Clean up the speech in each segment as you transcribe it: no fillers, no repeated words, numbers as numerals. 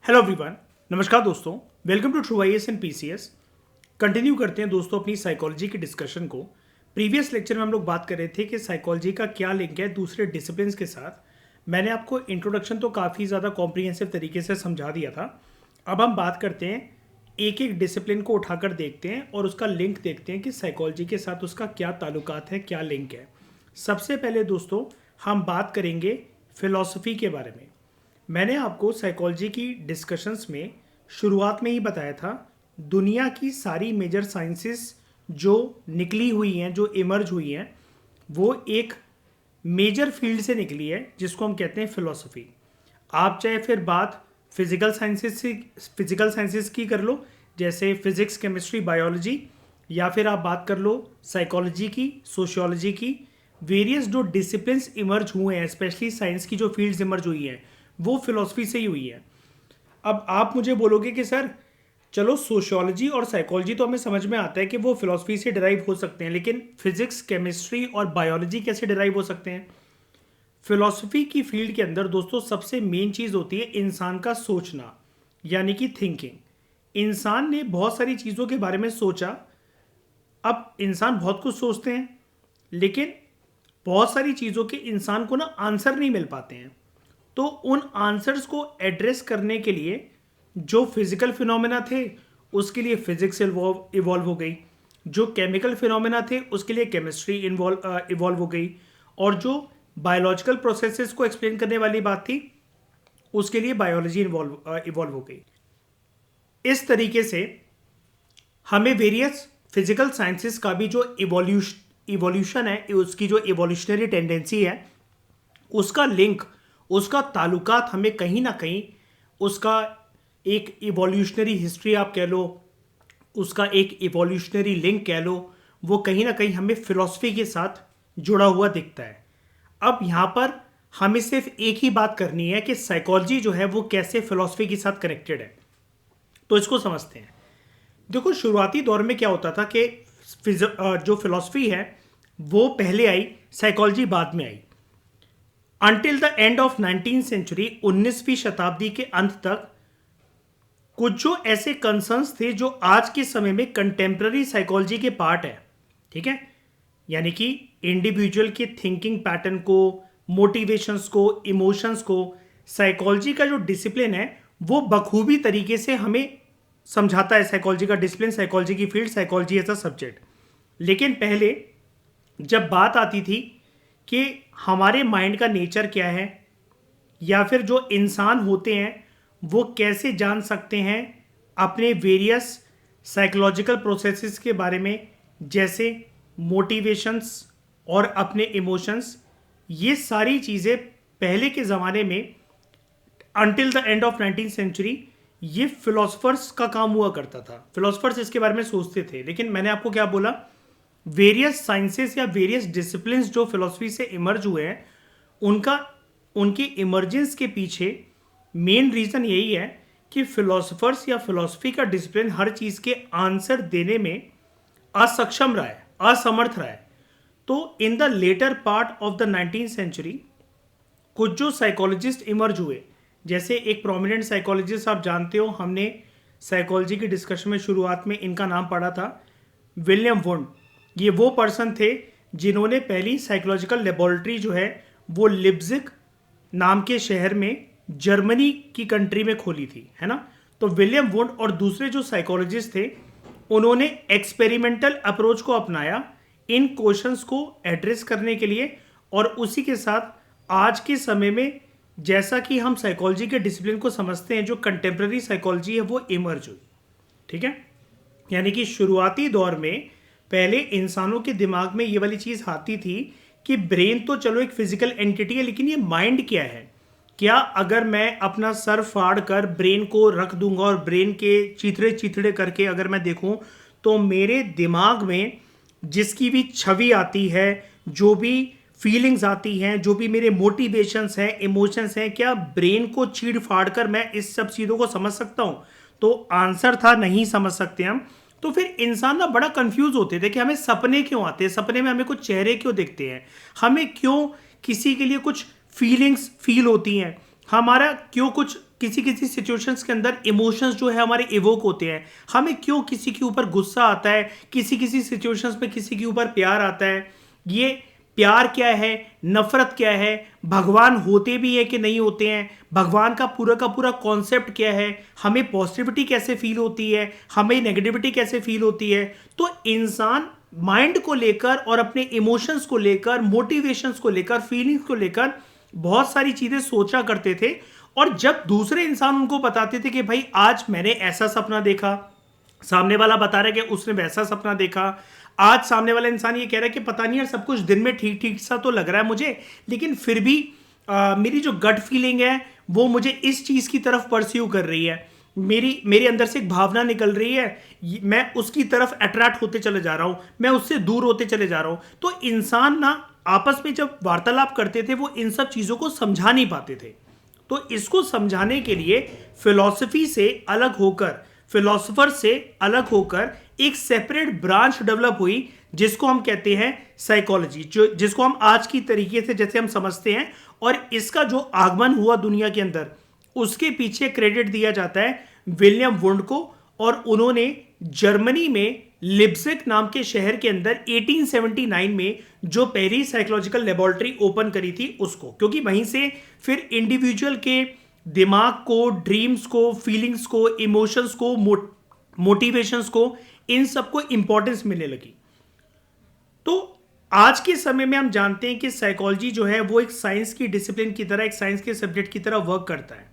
Hello everyone, नमस्कार दोस्तों। Welcome to true IAS and PCS. Continue करते हैं दोस्तों अपनी साइकोलॉजी की डिस्कशन को। प्रीवियस लेक्चर में हम लोग बात कर रहे थे कि साइकोलॉजी का क्या लिंक है दूसरे डिसिप्लिन्स के साथ। मैंने आपको इंट्रोडक्शन तो काफ़ी ज़्यादा कॉम्प्रिहेंसिव तरीके से समझा दिया था। अब हम बात करते हैं, एक एक डिसिप्लिन को उठाकर देखते हैं और उसका लिंक देखते हैं कि साइकोलॉजी के साथ उसका क्या ताल्लुकात है, क्या लिंक है। सबसे पहले दोस्तों हम बात करेंगे फिलॉसफी के बारे में। मैंने आपको साइकोलॉजी की डिस्कशंस में शुरुआत में ही बताया था, दुनिया की सारी मेजर साइंसेस जो निकली हुई हैं, जो इमर्ज हुई हैं, वो एक मेजर फील्ड से निकली है जिसको हम कहते हैं फिलॉसफी। आप चाहे फिर बात फिजिकल साइंसेस की कर लो, जैसे फिजिक्स, केमिस्ट्री, बायोलॉजी, या फिर आप बात कर लो साइकोलॉजी की, सोशियोलॉजी की। वेरियस जो डिसिप्लिन्स इमर्ज हुए हैं, स्पेशली साइंस की जो फील्ड्स इमर्ज हुई हैं, वो फिलॉसफी से ही हुई है। अब आप मुझे बोलोगे कि सर चलो सोशियोलॉजी और साइकोलॉजी तो हमें समझ में आता है कि वो फिलॉसफी से डिराइव हो सकते हैं, लेकिन फिजिक्स, केमिस्ट्री और बायोलॉजी कैसे डिराइव हो सकते हैं? फिलॉसफी की फील्ड के अंदर दोस्तों सबसे मेन चीज़ होती है इंसान का सोचना, यानी कि थिंकिंग। इंसान ने बहुत सारी चीज़ों के बारे में सोचा। अब इंसान बहुत कुछ सोचते हैं, लेकिन बहुत सारी चीज़ों के इंसान को ना आंसर नहीं मिल पाते हैं। तो उन आंसर्स को एड्रेस करने के लिए जो फिजिकल फिनोमेना थे उसके लिए फिजिक्स इवॉल्व हो गई, जो केमिकल फिनोमेना थे उसके लिए केमिस्ट्री इवॉल्व हो गई, और जो बायोलॉजिकल प्रोसेसेस को एक्सप्लेन करने वाली बात थी उसके लिए बायोलॉजी इवॉल्व हो गई। इस तरीके से हमें वेरियस फिजिकल साइंसेस का भी जो इवोल्यूशन है, उसकी जो इवोल्यूशनरी टेंडेंसी है, उसका लिंक, उसका ताल्लुकात हमें कहीं ना कहीं, उसका एक इवोल्यूशनरी हिस्ट्री आप कह लो, उसका एक इवोल्यूशनरी लिंक कह लो, वो कहीं ना कहीं हमें फिलॉसफी के साथ जुड़ा हुआ दिखता है। अब यहाँ पर हमें सिर्फ एक ही बात करनी है कि साइकोलॉजी जो है वो कैसे फिलॉसफी के साथ कनेक्टेड है। तो इसको समझते हैं। देखो, शुरुआती दौर में क्या होता था कि जो फिलॉसफी है वो पहले आई, साइकोलॉजी बाद में आई। Until the end of 19th century, 19वीं शताब्दी के अंत तक कुछ जो ऐसे कंसर्न्स थे जो आज के समय में कंटेम्प्ररी साइकोलॉजी के पार्ट है, ठीक है, यानी कि इंडिविजुअल के थिंकिंग पैटर्न को, मोटिवेशंस को, इमोशंस को साइकोलॉजी का जो डिसिप्लिन है वो बखूबी तरीके से हमें समझाता है। साइकोलॉजी का डिसिप्लिन, साइकोलॉजी की field, psychology as a subject. लेकिन पहले जब बात आती थी कि हमारे माइंड का नेचर क्या है, या फिर जो इंसान होते हैं वो कैसे जान सकते हैं अपने वेरियस साइकोलॉजिकल प्रोसेसेस के बारे में, जैसे मोटिवेशंस और अपने इमोशंस, ये सारी चीज़ें पहले के ज़माने में until the end of 19th century ये फिलोसफर्स का काम हुआ करता था। फिलोसफर्स इसके बारे में सोचते थे। लेकिन मैंने आपको क्या बोला, वेरियस साइंसेस या वेरियस डिसिप्लिन्स जो फिलॉसफी से इमर्ज हुए हैं, उनके इमर्जेंस के पीछे मेन रीज़न यही है कि फिलोसफर्स या फिलॉसफी का डिसिप्लिन हर चीज़ के आंसर देने में असक्षम रहा है, असमर्थ रहा है। तो in the latter part of the 19th century कुछ जो साइकोलॉजिस्ट इमर्ज हुए, जैसे एक प्रोमिनेंट साइकोलॉजिस्ट आप जानते हो, हमने साइकोलॉजी की डिस्कशन में शुरुआत में इनका नाम पढ़ा था, विलियम वुंड। ये वो पर्सन थे जिन्होंने पहली साइकोलॉजिकल लेबोरेटरी जो है वो लिप्जिग नाम के शहर में, जर्मनी की कंट्री में खोली थी, है ना। तो विलियम वुंड और दूसरे जो साइकोलॉजिस्ट थे उन्होंने एक्सपेरिमेंटल अप्रोच को अपनाया इन क्वेश्चंस को एड्रेस करने के लिए, और उसी के साथ आज के समय में जैसा कि हम साइकोलॉजी के डिसिप्लिन को समझते हैं, जो कंटेम्प्रेरी साइकोलॉजी है वो इमर्ज हुई, ठीक है। यानी कि शुरुआती दौर में पहले इंसानों के दिमाग में ये वाली चीज़ आती थी कि ब्रेन तो चलो एक फिजिकल एंटिटी है, लेकिन ये माइंड क्या है। क्या अगर मैं अपना सर फाड़ कर ब्रेन को रख दूंगा और ब्रेन के चिथड़े चिथड़े करके अगर मैं देखूं, तो मेरे दिमाग में जिसकी भी छवि आती है, जो भी फीलिंग्स आती हैं, जो भी मेरे मोटिवेशंस हैं, इमोशंस हैं, क्या ब्रेन को चीड़ फाड़ कर मैं इस सब चीज़ों को समझ सकता हूं? तो आंसर था नहीं समझ सकते हम। तो फिर इंसान ना बड़ा कंफ्यूज होते थे कि हमें सपने क्यों आते हैं, सपने में हमें कुछ चेहरे क्यों दिखते हैं, हमें क्यों किसी के लिए कुछ फीलिंग्स फील होती हैं, हमारा क्यों कुछ किसी किसी सिचुएशंस के अंदर इमोशंस जो है हमारे इवोक होते हैं, हमें क्यों किसी के ऊपर गुस्सा आता है, किसी किसी सिचुएशंस में किसी के ऊपर प्यार आता है, ये प्यार क्या है, नफरत क्या है, भगवान होते भी है कि नहीं होते हैं, भगवान का पूरा कॉन्सेप्ट क्या है, हमें पॉजिटिविटी कैसे फील होती है, हमें नेगेटिविटी कैसे फील होती है। तो इंसान माइंड को लेकर और अपने इमोशंस को लेकर, मोटिवेशंस को लेकर, फीलिंग्स को लेकर बहुत सारी चीजें सोचा करते थे। और जब दूसरे इंसान उनको बताते थे कि भाई आज मैंने ऐसा सपना देखा, सामने वाला बता रहा है कि उसने वैसा सपना देखा, आज सामने वाला इंसान ये कह रहा है कि पता नहीं यार सब कुछ दिन में ठीक ठीक सा तो लग रहा है मुझे, लेकिन फिर भी मेरी जो गट फीलिंग है वो मुझे इस चीज की तरफ परस्यू कर रही है, मेरे अंदर से एक भावना निकल रही है, मैं उसकी तरफ अट्रैक्ट होते चले जा रहा हूं, मैं उससे दूर होते चले जा रहा हूं। तो इंसान ना आपस में जब वार्तालाप करते थे वो इन सब चीजों को समझा नहीं पाते थे। तो इसको समझाने के लिए फिलॉसफी से अलग होकर, फिलोसोफर से अलग होकर एक सेपरेट ब्रांच डेवलप हुई जिसको हम कहते हैं साइकोलॉजी, जिसको हम आज की तरीके से जैसे हम समझते हैं। और इसका जो आगमन हुआ दुनिया के अंदर, उसके पीछे क्रेडिट दिया जाता है विलियम वुंड को। और उन्होंने जर्मनी में लिप्जिग नाम के शहर के अंदर 1879 में जो पहली साइकोलॉजिकल लेबोरेटरी ओपन करी थी उसको, क्योंकि वहीं से फिर इंडिविजुअल के दिमाग को, ड्रीम्स को, फीलिंग्स को, इमोशंस को, मोटिवेशंस को, इन सबको इंपॉर्टेंस मिलने लगी। तो आज के समय में हम जानते हैं कि साइकोलॉजी जो है वो एक साइंस की डिसिप्लिन की तरह, एक साइंस के सब्जेक्ट की तरह वर्क करता है,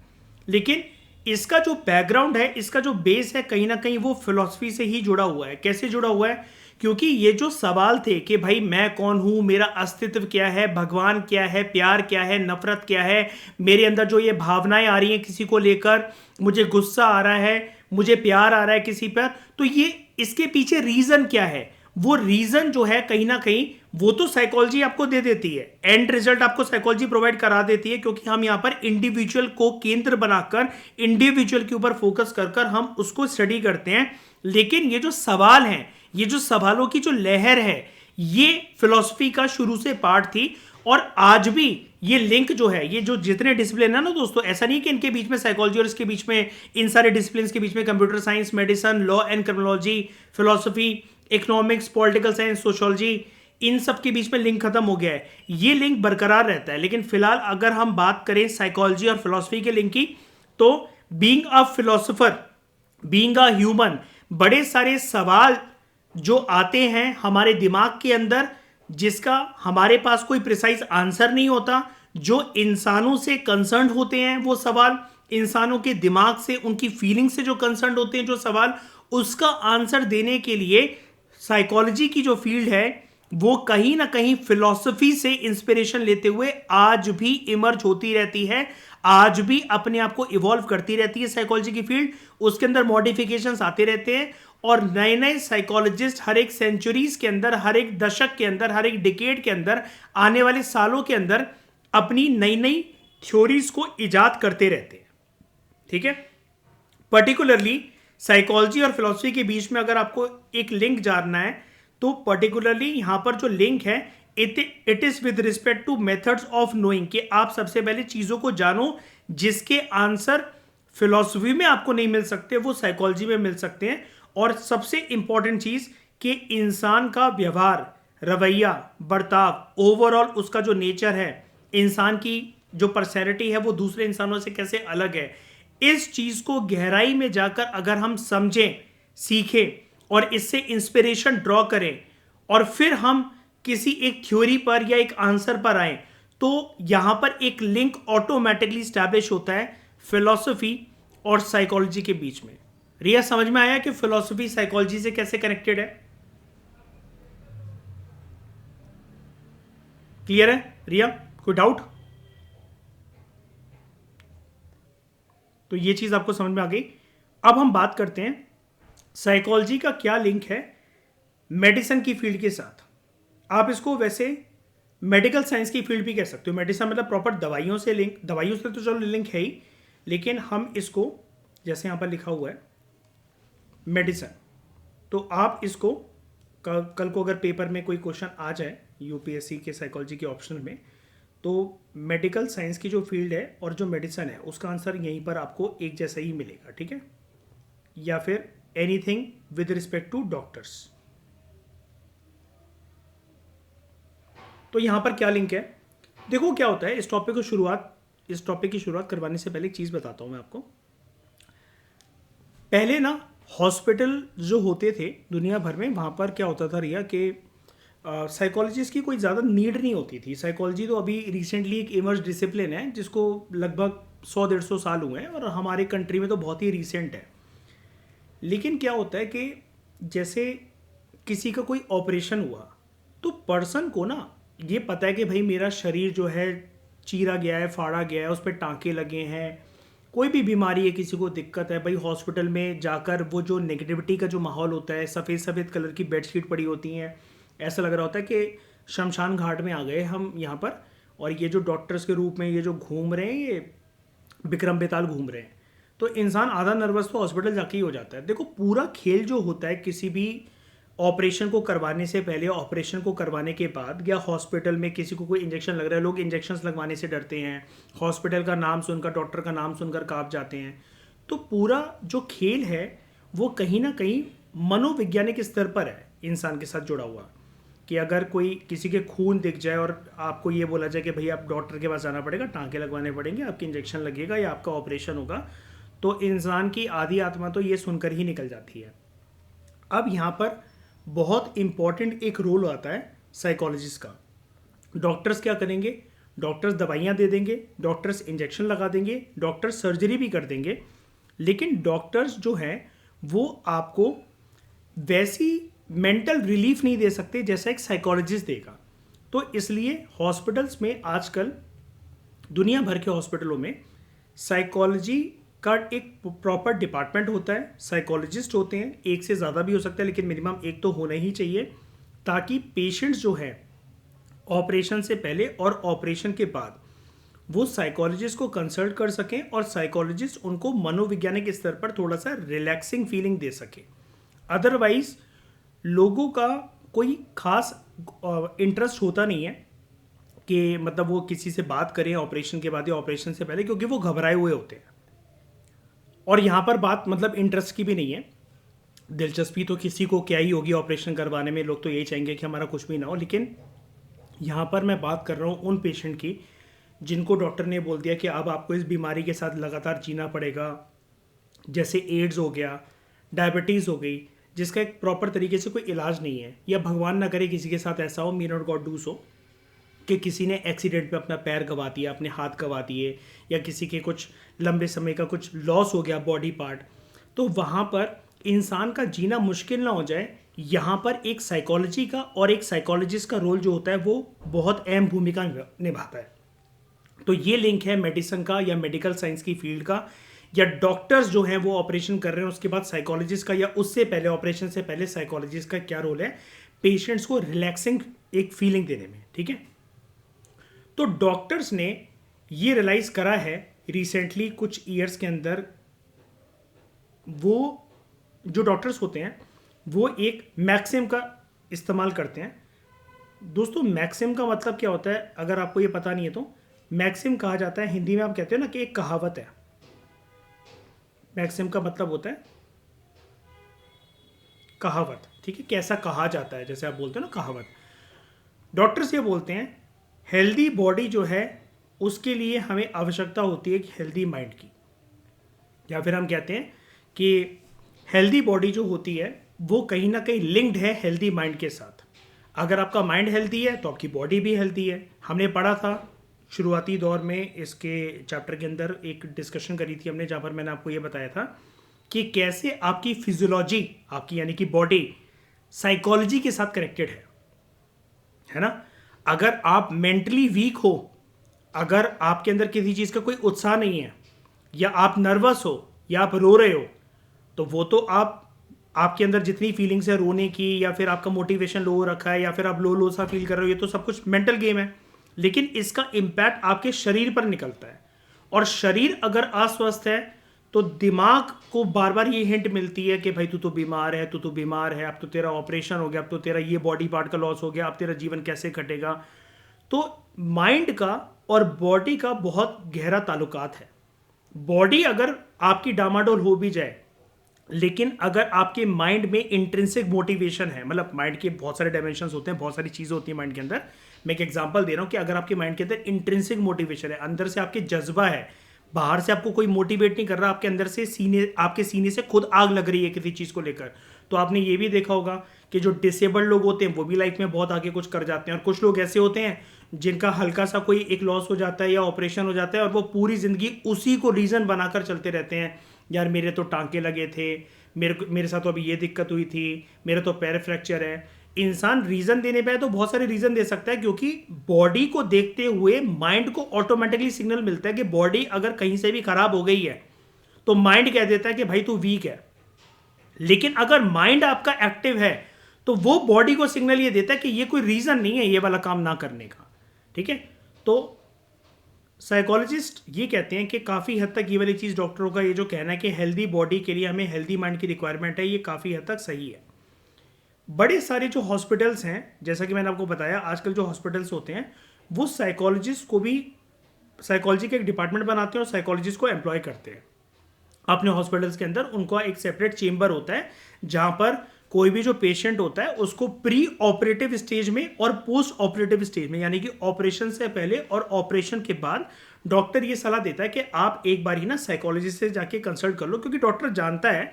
लेकिन इसका जो बैकग्राउंड है, इसका जो बेस है, कहीं ना कहीं वो फिलॉसफी से ही जुड़ा हुआ है। कैसे जुड़ा हुआ है? क्योंकि ये जो सवाल थे कि भाई मैं कौन हूं, मेरा अस्तित्व क्या है, भगवान क्या है, प्यार क्या है, नफरत क्या है, मेरे अंदर जो ये भावनाएं आ रही हैं किसी को लेकर, मुझे गुस्सा आ रहा है, मुझे प्यार आ रहा है किसी पर, तो ये इसके पीछे रीजन क्या है, वो रीजन जो है कहीं ना कहीं वो तो साइकोलॉजी आपको दे देती है, एंड रिजल्ट आपको साइकोलॉजी प्रोवाइड करा देती है, क्योंकि हम यहां पर इंडिविजुअल को केंद्र बनाकर, इंडिविजुअल के ऊपर फोकस कर कर हम उसको स्टडी करते हैं। लेकिन ये जो सवाल हैं, ये जो सवालों की जो लहर है, ये फिलॉसफी का शुरू से पार्ट थी। और आज भी ये लिंक जो है, ये जो जितने डिसिप्लिन है ना दोस्तों, ऐसा नहीं कि इनके बीच में साइकोलॉजी और इसके बीच में, इन सारे डिसिप्लिन के बीच में computer science, medicine, law and criminology, philosophy, economics, political science, sociology, इन सब के बीच में लिंक खत्म हो गया है। ये लिंक बरकरार रहता है। लेकिन फिलहाल अगर हम बात करें साइकोलॉजी और फिलोसफी के लिंक की, तो being a philosopher, being a human, बड़े सारे सवाल जो आते हैं हमारे दिमाग के अंदर, जिसका हमारे पास कोई प्रिसाइज आंसर नहीं होता, जो इंसानों से कंसर्न होते हैं वो सवाल, इंसानों के दिमाग से, उनकी फीलिंग से जो कंसर्न होते हैं जो सवाल, उसका आंसर देने के लिए साइकोलॉजी की जो फील्ड है वो कहीं ना कहीं फिलॉसफी से इंस्पिरेशन लेते हुए आज भी इमर्ज होती रहती है, आज भी अपने आप को इवॉल्व करती रहती है साइकोलॉजी की फील्ड। उसके अंदर मॉडिफिकेशंस आते रहते हैं और नए नए साइकोलॉजिस्ट हर एक सेंचुरीज के अंदर, हर एक दशक के अंदर, हर एक डिकेड के अंदर, आने वाले सालों के अंदर अपनी नई नई थ्योरीज को इजाद करते रहते हैं। ठीक है, पर्टिकुलरली साइकोलॉजी और फिलॉसफी के बीच में अगर आपको एक लिंक जानना है, तो पर्टिकुलरली यहां पर जो लिंक है, it is with respect two methods of knowing, कि आप सबसे पहले चीजों को जानो जिसके आंसर फिलॉसफी में आपको नहीं मिल सकते, वो साइकोलॉजी में मिल सकते हैं। और सबसे इंपॉर्टेंट चीज कि इंसान का व्यवहार, रवैया, बर्ताव, ओवरऑल उसका जो नेचर है, इंसान की जो पर्सनैलिटी है वो दूसरे इंसानों से कैसे अलग है, इस चीज को गहराई में जाकर अगर हम समझें, सीखें और इससे इंस्पिरेशन ड्रॉ करें और फिर हम किसी एक थ्योरी पर या एक आंसर पर आए, तो यहां पर एक लिंक ऑटोमेटिकली स्टैब्लिश होता है फिलॉसफी और साइकोलॉजी के बीच में। रिया, समझ में आया कि फिलॉसफी साइकोलॉजी से कैसे कनेक्टेड है? क्लियर है रिया? कोई डाउट? तो ये चीज आपको समझ में आ गई। अब हम बात करते हैं साइकोलॉजी का क्या लिंक है मेडिसिन की फील्ड के साथ। आप इसको वैसे मेडिकल साइंस की फील्ड भी कह सकते हो। मेडिसिन मतलब प्रॉपर दवाइयों से लिंक, दवाइयों से तो चलो लिंक है ही, लेकिन हम इसको, जैसे यहां पर लिखा हुआ है मेडिसिन, तो आप इसको कल को अगर पेपर में कोई क्वेश्चन आ जाए यूपीएससी के साइकोलॉजी के ऑप्शन में, तो मेडिकल साइंस की जो फील्ड है और जो मेडिसिन है उसका आंसर यहीं पर आपको एक जैसा ही मिलेगा, ठीक है, या फिर anything with respect to doctors. तो यहां पर क्या लिंक है, देखो क्या होता है। इस टॉपिक की शुरुआत करवाने से पहले एक चीज बताता हूं मैं आपको। पहले ना हॉस्पिटल जो होते थे दुनिया भर में, वहाँ पर क्या होता था रिया कि साइकोलॉजिस्ट की कोई ज़्यादा नीड नहीं होती थी। साइकोलॉजी तो अभी रिसेंटली एक इमर्ज डिसिप्लिन है जिसको लगभग 100-150 साल हुए हैं और हमारे कंट्री में तो बहुत ही रिसेंट है। लेकिन क्या होता है कि जैसे किसी का कोई ऑपरेशन हुआ तो पर्सन को ना ये पता है कि भाई मेरा शरीर जो है चीरा गया है, फाड़ा गया है, उस पर टाँके लगे हैं, कोई भी बीमारी है, किसी को दिक्कत है, भाई हॉस्पिटल में जाकर वो जो नेगेटिविटी का जो माहौल होता है, सफ़ेद सफ़ेद कलर की बेडशीट पड़ी होती हैं, ऐसा लग रहा होता है कि शमशान घाट में आ गए हम यहाँ पर, और ये जो डॉक्टर्स के रूप में ये जो घूम रहे हैं, ये विक्रम बेताल घूम रहे हैं। तो इंसान आधा नर्वस तो हॉस्पिटल जाके ही हो जाता है। देखो पूरा खेल जो होता है किसी भी ऑपरेशन को करवाने से पहले, ऑपरेशन को करवाने के बाद, या हॉस्पिटल में किसी को कोई इंजेक्शन लग रहा है, लोग इंजेक्शंस लगवाने से डरते हैं, हॉस्पिटल का नाम सुनकर, डॉक्टर का नाम सुनकर कांप जाते हैं। तो पूरा जो खेल है वो कहीं ना कहीं मनोवैज्ञानिक स्तर पर है, इंसान के साथ जुड़ा हुआ। कि अगर कोई किसी के खून दिख जाए और आपको ये बोला जाए कि भाई आप डॉक्टर के पास जाना पड़ेगा, टाँके लगवाने पड़ेंगे, आपकी इंजेक्शन लगेगा या आपका ऑपरेशन होगा, तो इंसान की आधी आत्मा तो ये सुनकर ही निकल जाती है। अब यहाँ पर बहुत इंपॉर्टेंट एक रोल आता है साइकोलॉजिस्ट का। डॉक्टर्स क्या करेंगे, डॉक्टर्स दवाइयाँ दे देंगे, डॉक्टर्स इंजेक्शन लगा देंगे, डॉक्टर्स सर्जरी भी कर देंगे, लेकिन डॉक्टर्स जो हैं वो आपको वैसी मेंटल रिलीफ नहीं दे सकते जैसा एक साइकोलॉजिस्ट देगा। तो इसलिए हॉस्पिटल्स में आजकल, दुनिया भर के हॉस्पिटलों में साइकोलॉजी का एक प्रॉपर डिपार्टमेंट होता है, साइकोलॉजिस्ट होते हैं, एक से ज़्यादा भी हो सकता है लेकिन मिनिमम एक तो होना ही चाहिए, ताकि पेशेंट्स जो है ऑपरेशन से पहले और ऑपरेशन के बाद वो साइकोलॉजिस्ट को कंसल्ट कर सकें और साइकोलॉजिस्ट उनको मनोवैज्ञानिक स्तर पर थोड़ा सा रिलैक्सिंग फीलिंग दे सके। अदरवाइज लोगों का कोई खास इंटरेस्ट होता नहीं है कि मतलब वो किसी से बात करें ऑपरेशन के बाद या ऑपरेशन से पहले, क्योंकि वो घबराए हुए होते हैं। और यहाँ पर बात मतलब इंटरेस्ट की भी नहीं है, दिलचस्पी तो किसी को क्या ही होगी ऑपरेशन करवाने में, लोग तो यही चाहेंगे कि हमारा कुछ भी ना हो। लेकिन यहाँ पर मैं बात कर रहा हूँ उन पेशेंट की जिनको डॉक्टर ने बोल दिया कि अब आपको इस बीमारी के साथ लगातार जीना पड़ेगा, जैसे एड्स हो गया, डायबिटीज़ हो गई, जिसका एक प्रॉपर तरीके से कोई इलाज नहीं है, या भगवान ना करे किसी के साथ ऐसा हो, may not God do so, कि किसी ने एक्सीडेंट में अपना पैर गंवा दिया, अपने हाथ गंवा दिए, या किसी के कुछ लंबे समय का कुछ लॉस हो गया बॉडी पार्ट, तो वहाँ पर इंसान का जीना मुश्किल ना हो जाए, यहाँ पर एक साइकोलॉजी का और एक साइकोलॉजिस्ट का रोल जो होता है वो बहुत अहम भूमिका निभाता है। तो ये लिंक है मेडिसिन का या मेडिकल साइंस की फील्ड का, या डॉक्टर्स जो हैं वो ऑपरेशन कर रहे हैं उसके बाद साइकोलॉजिस्ट का, या उससे पहले ऑपरेशन से पहले साइकोलॉजिस्ट का क्या रोल है पेशेंट्स को रिलैक्सिंग एक फीलिंग देने में, ठीक है। तो डॉक्टर्स ने ये रियलाइज करा है रिसेंटली कुछ ईयर्स के अंदर, वो जो डॉक्टर्स होते हैं वो एक मैक्सिम का इस्तेमाल करते हैं। दोस्तों मैक्सिम का मतलब क्या होता है, अगर आपको ये पता नहीं है तो मैक्सिम कहा जाता है, हिंदी में आप कहते हो ना कि एक कहावत है। मैक्सिम का मतलब होता है कहावत, ठीक है, कैसा कहा जाता है, जैसे आप बोलते हो ना कहावत। डॉक्टर्स ये बोलते हैं हेल्दी बॉडी जो है उसके लिए हमें आवश्यकता होती है एक हेल्दी माइंड की, या फिर हम कहते हैं कि हेल्दी बॉडी जो होती है वो कहीं ना कहीं लिंक्ड है हेल्दी माइंड के साथ। अगर आपका माइंड हेल्दी है तो आपकी बॉडी भी हेल्दी है। हमने पढ़ा था शुरुआती दौर में, इसके चैप्टर के अंदर एक डिस्कशन करी थी हमने, जहाँ पर मैंने आपको ये बताया था कि कैसे आपकी फिजियोलॉजी, आपकी यानी कि बॉडी साइकोलॉजी के साथ कनेक्टेड है ना। अगर आप मेंटली वीक हो, अगर आपके अंदर किसी चीज़ का कोई उत्साह नहीं है, या आप नर्वस हो, या आप रो रहे हो, तो वो तो आपके अंदर जितनी फीलिंग्स है रोने की, या फिर आपका मोटिवेशन लो हो रखा है, या फिर आप लो सा फील कर रहे हो, ये तो सब कुछ मेंटल गेम है। लेकिन इसका इम्पैक्ट आपके शरीर पर निकलता है, और शरीर अगर अस्वस्थ है तो दिमाग को बार बार ये हिंट मिलती है कि भाई तू तो बीमार है, तू बीमार है, अब तो तेरा ऑपरेशन हो गया, अब तो तेरा ये बॉडी पार्ट का लॉस हो गया, अब तेरा जीवन कैसे कटेगा। तो माइंड का और बॉडी का बहुत गहरा ताल्लुकात है। बॉडी अगर आपकी डामाडोल हो भी जाए, लेकिन अगर आपके माइंड में इंट्रिंसिक मोटिवेशन है, मतलब माइंड के बहुत सारे डायमेंशंस होते हैं, बहुत सारी चीज़ें होती हैं माइंड के अंदर। मैं एक एग्जांपल दे रहा हूँ कि अगर आपके माइंड के अंदर इंट्रिंसिक मोटिवेशन है, अंदर से आपके जज्बा है, बाहर से आपको कोई मोटिवेट नहीं कर रहा, आपके अंदर से आपके सीने से खुद आग लग रही है किसी चीज़ को लेकर, तो आपने ये भी देखा होगा कि जो डिसेबल्ड लोग होते हैं वो भी लाइफ में बहुत आगे कुछ कर जाते हैं। और कुछ लोग ऐसे होते हैं जिनका हल्का सा कोई एक लॉस हो जाता है या ऑपरेशन हो जाता है और वो पूरी ज़िंदगी उसी को रीज़न बनाकर चलते रहते हैं, यार मेरे तो टांके लगे थे, मेरे साथ तो अभी ये दिक्कत हुई थी, मेरा तो पैर फ्रैक्चर है। इंसान रीज़न देने पे तो बहुत सारे रीज़न दे सकता है, क्योंकि बॉडी को देखते हुए माइंड को ऑटोमेटिकली सिग्नल मिलता है कि बॉडी अगर कहीं से भी खराब हो गई है तो माइंड कह देता है कि भाई तू वीक है। लेकिन अगर माइंड आपका एक्टिव है तो वो बॉडी को सिग्नल ये देता है कि ये कोई रीज़न नहीं है ये वाला काम ना करने का। ठीक है, तो साइकोलॉजिस्ट ये कहते हैं कि काफ़ी हद तक ये वाली चीज़, डॉक्टरों का ये जो कहना है कि हेल्दी बॉडी के लिए हमें हेल्दी माइंड की रिक्वायरमेंट है, ये काफ़ी हद तक सही है। बड़े सारे जो हॉस्पिटल्स हैं, जैसा कि मैंने आपको बताया, आजकल जो हॉस्पिटल्स होते हैं वो साइकोलॉजिस्ट को भी, साइकोलॉजी का एक डिपार्टमेंट बनाते हैं और साइकोलॉजिस्ट को एम्प्लॉय करते हैं अपने हॉस्पिटल्स के अंदर। उनका एक सेपरेट चेम्बर होता है जहाँ पर कोई भी जो पेशेंट होता है उसको प्री ऑपरेटिव स्टेज में और पोस्ट ऑपरेटिव स्टेज में, यानी कि ऑपरेशन से पहले और ऑपरेशन के बाद, डॉक्टर ये सलाह देता है कि आप एक बार ही ना साइकोलॉजिस्ट से जाके कंसल्ट कर लो, क्योंकि डॉक्टर जानता है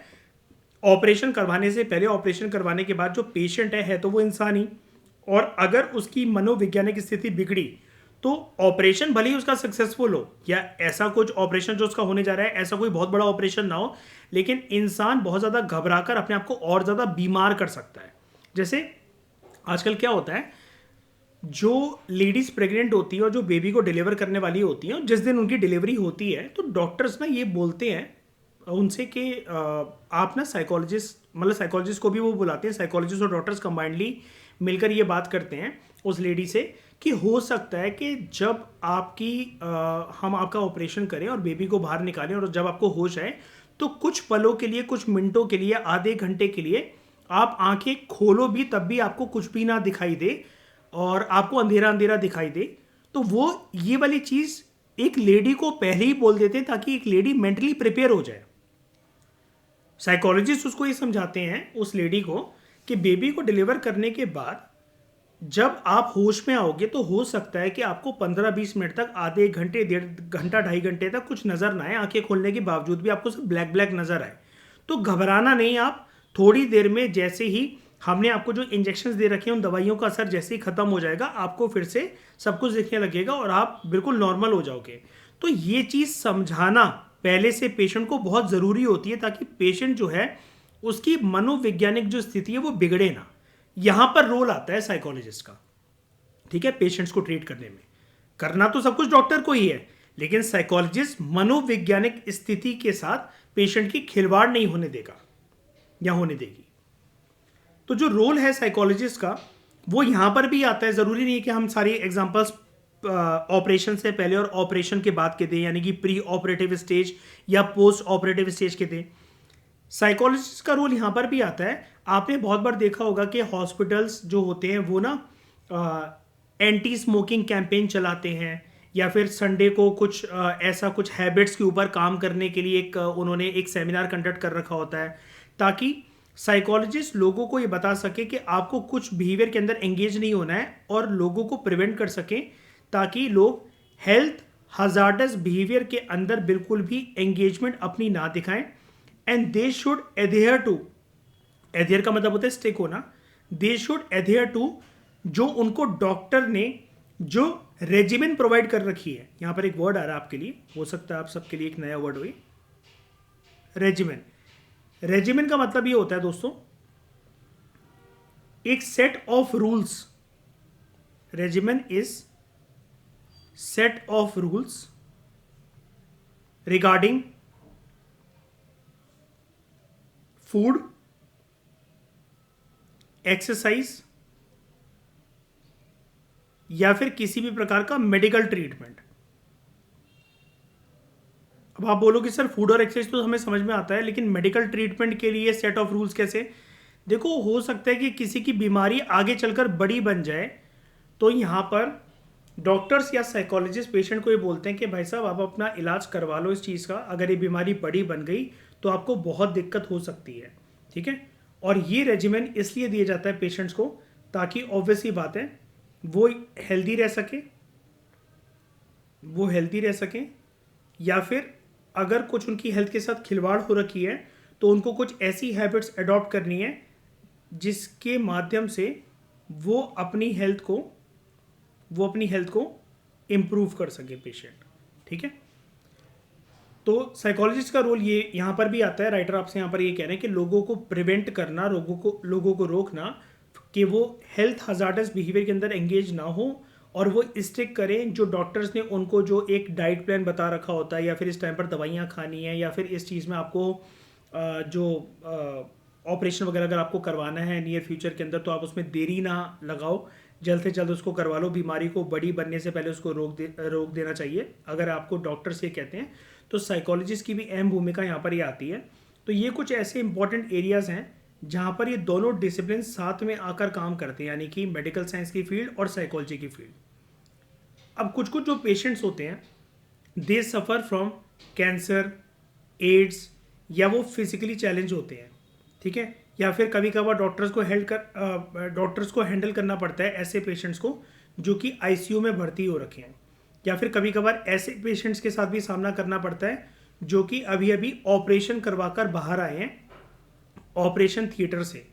ऑपरेशन करवाने से पहले, ऑपरेशन करवाने के बाद जो पेशेंट है तो वो इंसान ही, और अगर उसकी मनोवैज्ञानिक स्थिति बिगड़ी तो ऑपरेशन भले ही उसका सक्सेसफुल हो, या ऐसा कुछ ऑपरेशन जो उसका होने जा रहा है ऐसा कोई बहुत बड़ा ऑपरेशन ना हो, लेकिन इंसान बहुत ज़्यादा घबराकर अपने आप को और ज़्यादा बीमार कर सकता है। जैसे आजकल क्या होता है, जो लेडीज़ प्रेग्नेंट होती है और जो बेबी को डिलीवर करने वाली होती है, और जिस दिन उनकी डिलीवरी होती है तो डॉक्टर्स ना ये बोलते हैं उनसे कि आप ना साइकोलॉजिस्ट, मतलब साइकोलॉजिस्ट को भी वो बुलाते हैं, साइकोलॉजिस्ट और डॉक्टर्स कंबाइंडली मिलकर ये बात करते हैं उस लेडी से कि हो सकता है कि जब हम आपका ऑपरेशन करें और बेबी को बाहर निकालें और जब आपको होश आए तो कुछ पलों के लिए, कुछ मिनटों के लिए, आधे घंटे के लिए आप आंखें खोलो भी तब भी आपको कुछ भी ना दिखाई दे और आपको अंधेरा अंधेरा दिखाई दे। तो वो ये वाली चीज़ एक लेडी को पहले ही बोल देते हैं ताकि एक लेडी मेंटली प्रिपेयर हो जाए। साइकोलॉजिस्ट उसको ये समझाते हैं उस लेडी को कि बेबी को डिलीवर करने के बाद जब आप होश में आओगे तो हो सकता है कि आपको 15-20 मिनट तक, आधे घंटे, 1.5 घंटा, 2.5 घंटे तक कुछ नज़र ना आए, आंखें खोलने के बावजूद भी आपको सब ब्लैक ब्लैक नज़र आए। तो घबराना नहीं, आप थोड़ी देर में जैसे ही हमने आपको जो इंजेक्शंस दे रखे हैं उन दवाइयों का असर जैसे ही खत्म हो जाएगा, आपको फिर से सब कुछ दिखने लगेगा और आप बिल्कुल नॉर्मल हो जाओगे। तो ये चीज़ समझाना पहले से पेशेंट को बहुत ज़रूरी होती है ताकि पेशेंट जो है उसकी मनोवैज्ञानिक जो स्थिति है वो बिगड़े ना। यहां पर रोल आता है साइकोलॉजिस्ट का, ठीक है, पेशेंट्स को ट्रीट करने में। करना तो सब कुछ डॉक्टर को ही है, लेकिन साइकोलॉजिस्ट मनोवैज्ञानिक स्थिति के साथ पेशेंट की खिलवाड़ नहीं होने देगा या होने देगी। तो जो रोल है साइकोलॉजिस्ट का वो यहां पर भी आता है। जरूरी नहीं है कि हम सारी एग्जांपल्स ऑपरेशन से पहले और ऑपरेशन के बाद के दें, यानी कि प्री ऑपरेटिव स्टेज या पोस्ट ऑपरेटिव स्टेज के दें। साइकोलॉजिस्ट का रोल यहाँ पर भी आता है। आपने बहुत बार देखा होगा कि हॉस्पिटल्स जो होते हैं वो ना एंटी स्मोकिंग कैंपेन चलाते हैं, या फिर संडे को कुछ ऐसा कुछ हैबिट्स के ऊपर काम करने के लिए उन्होंने एक सेमिनार कंडक्ट कर रखा होता है, ताकि साइकोलॉजिस्ट लोगों को ये बता सके कि आपको कुछ बिहेवियर के अंदर एंगेज नहीं होना है और लोगों को प्रिवेंट कर सकें, ताकि लोग हेल्थ हजार्डस बिहेवियर के अंदर बिल्कुल भी एंगेजमेंट अपनी ना दिखाएं। And they should adhere to, adhere का मतलब होता है स्टिक होना, दे शुड एडहेयर टू जो उनको डॉक्टर ने जो रेजिमेन प्रोवाइड कर रखी है। यहां पर एक वर्ड आ रहा है आपके लिए, हो सकता है आप सबके लिए एक नया वर्ड हो, रेजिमेन। रेजिमेन का मतलब ये होता है दोस्तों एक set of rules. Regimen is set of rules regarding food, exercise या फिर किसी भी प्रकार का मेडिकल ट्रीटमेंट। अब आप बोलोगे सर फूड और एक्सरसाइज तो हमें समझ में आता है, लेकिन मेडिकल ट्रीटमेंट के लिए सेट ऑफ रूल्स कैसे? देखो, हो सकता है कि किसी की बीमारी आगे चलकर बड़ी बन जाए, तो यहाँ पर डॉक्टर्स या साइकोलॉजिस्ट पेशेंट को ये बोलते हैं कि भाई साहब आप अपना इलाज करवा लो इस चीज़ का, अगर ये बीमारी बड़ी बन गई तो आपको बहुत दिक्कत हो सकती है, ठीक है। और ये रेजिमेंट इसलिए दिया जाता है पेशेंट्स को ताकि ऑब्वियस ही बात है वो हेल्दी रह सके, या फिर अगर कुछ उनकी हेल्थ के साथ खिलवाड़ हो रखी है तो उनको कुछ ऐसी हैबिट्स अडॉप्ट करनी है जिसके माध्यम से वो अपनी हेल्थ को इम्प्रूव कर सके पेशेंट, ठीक है। तो साइकोलॉजिस्ट का रोल ये यहाँ पर भी आता है। राइटर आपसे यहाँ पर ये कह रहे हैं कि लोगों को प्रिवेंट करना, लोगों को रोकना कि वो हेल्थ हजार्डस बिहेवियर के अंदर एंगेज ना हो, और वो स्टिक करें जो डॉक्टर्स ने उनको जो एक डाइट प्लान बता रखा होता है, या फिर इस टाइम पर दवाइयाँ खानी है, या फिर इस चीज़ में आपको जो ऑपरेशन वगैरह अगर आपको करवाना है नियर फ्यूचर के अंदर तो आप उसमें देरी ना लगाओ, जल्द से जल्द उसको करवा लो। बीमारी को बड़ी बनने से पहले उसको रोक देना चाहिए अगर आपको डॉक्टर्स ये कहते हैं। तो साइकोलॉजिस्ट की भी अहम भूमिका यहाँ पर ये आती है। तो ये कुछ ऐसे इंपॉर्टेंट एरियाज़ हैं जहाँ पर ये दोनों डिसिप्लिन साथ में आकर काम करते हैं, यानी कि मेडिकल साइंस की फील्ड और साइकोलॉजी की फील्ड। अब कुछ जो पेशेंट्स होते हैं दे सफ़र फ्रॉम कैंसर, एड्स, या वो फिजिकली चैलेंज होते हैं, ठीक है। या फिर कभी कभार डॉक्टर्स को हैंडल करना पड़ता है ऐसे पेशेंट्स को जो कि आईसीयू में भर्ती हो रखे हैं, या फिर कभी कभार ऐसे पेशेंट्स के साथ भी सामना करना पड़ता है जो कि अभी अभी ऑपरेशन करवाकर बाहर आए हैं ऑपरेशन थिएटर से,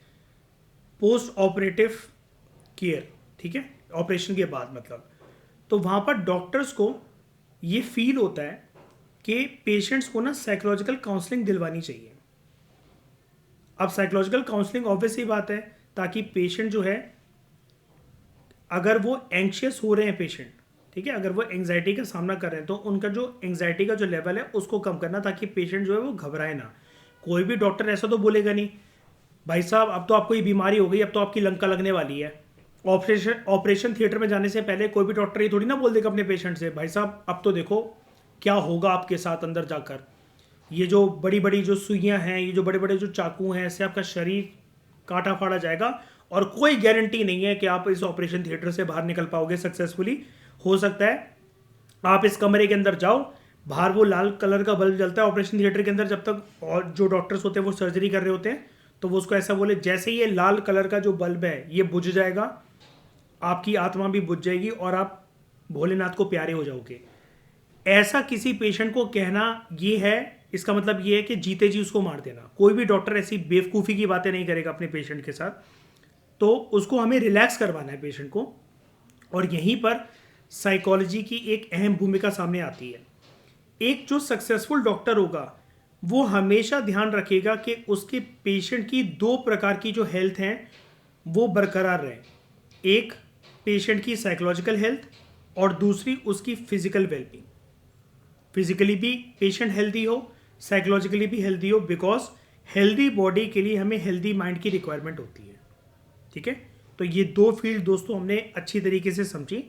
पोस्ट ऑपरेटिव केयर, ठीक है, ऑपरेशन के बाद मतलब। तो वहाँ पर डॉक्टर्स को ये फील होता है कि पेशेंट्स को ना साइकोलॉजिकल काउंसलिंग दिलवानी चाहिए। अब साइकोलॉजिकल काउंसलिंग ऑब्वियस ही बात है ताकि पेशेंट जो है, अगर वो एंग्शियस हो रहे हैं पेशेंट, ठीक है, अगर वो एंग्जाइटी का सामना कर रहे हैं तो उनका जो एंग्जाइटी का जो लेवल है उसको कम करना, ताकि पेशेंट जो है वो घबराए ना। कोई भी डॉक्टर ऐसा तो बोलेगा नहीं भाई साहब अब तो आपको ये बीमारी हो गई, अब तो आपकी लंका लगने वाली है। ऑपरेशन थिएटर में जाने से पहले कोई भी डॉक्टर ये थोड़ी ना बोल देगा अपने पेशेंट से भाई साहब अब तो देखो क्या होगा आपके साथ अंदर जाकर, ये जो बड़ी बड़ी जो सुइयां हैं, ये जो बड़े बड़े जो चाकू हैं, इससे आपका शरीर काटा फाड़ा जाएगा और कोई गारंटी नहीं है कि आप इस ऑपरेशन थिएटर से बाहर निकल पाओगे सक्सेसफुली। हो सकता है आप इस कमरे के अंदर जाओ, बाहर वो लाल कलर का बल्ब जलता है ऑपरेशन थिएटर के अंदर जब तक, और जो डॉक्टर्स होते हैं वो सर्जरी कर रहे होते हैं तो वो उसको ऐसा बोले जैसे ही ये लाल कलर का जो बल्ब है ये बुझ जाएगा आपकी आत्मा भी बुझ जाएगी और आप भोलेनाथ को प्यारे हो जाओगे। ऐसा किसी पेशेंट को कहना ये है, इसका मतलब ये है कि जीते जी उसको मार देना। कोई भी डॉक्टर ऐसी बेवकूफ़ी की बातें नहीं करेगा अपने पेशेंट के साथ। तो उसको हमें रिलैक्स करवाना है पेशेंट को, और यहीं पर साइकोलॉजी की एक अहम भूमिका सामने आती है। एक जो सक्सेसफुल डॉक्टर होगा वो हमेशा ध्यान रखेगा कि उसके पेशेंट की दो प्रकार की जो हेल्थ हैं वो बरकरार रहे, एक पेशेंट की साइकोलॉजिकल हेल्थ और दूसरी उसकी फिजिकल वेलबींग। फिजिकली भी पेशेंट हेल्दी हो, साइकोलॉजिकली भी हेल्दी हो, बिकॉज हेल्दी बॉडी के लिए हमें हेल्दी माइंड की रिक्वायरमेंट होती है, ठीक है। तो ये दो फील्ड दोस्तों हमने अच्छी तरीके से समझी।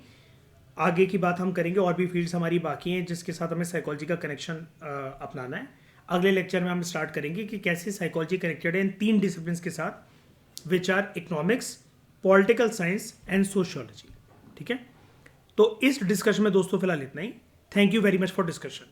आगे की बात हम करेंगे, और भी फील्ड्स हमारी बाकी हैं जिसके साथ हमें साइकोलॉजी का कनेक्शन अपनाना है। अगले लेक्चर में हम स्टार्ट करेंगे कि कैसे साइकोलॉजी कनेक्टेड है इन 3 डिसिप्लिन्स के साथ, which are economics, political science and sociology, ठीक है। तो इस डिस्कशन में दोस्तों फिलहाल इतना ही। Thank you very much for discussion.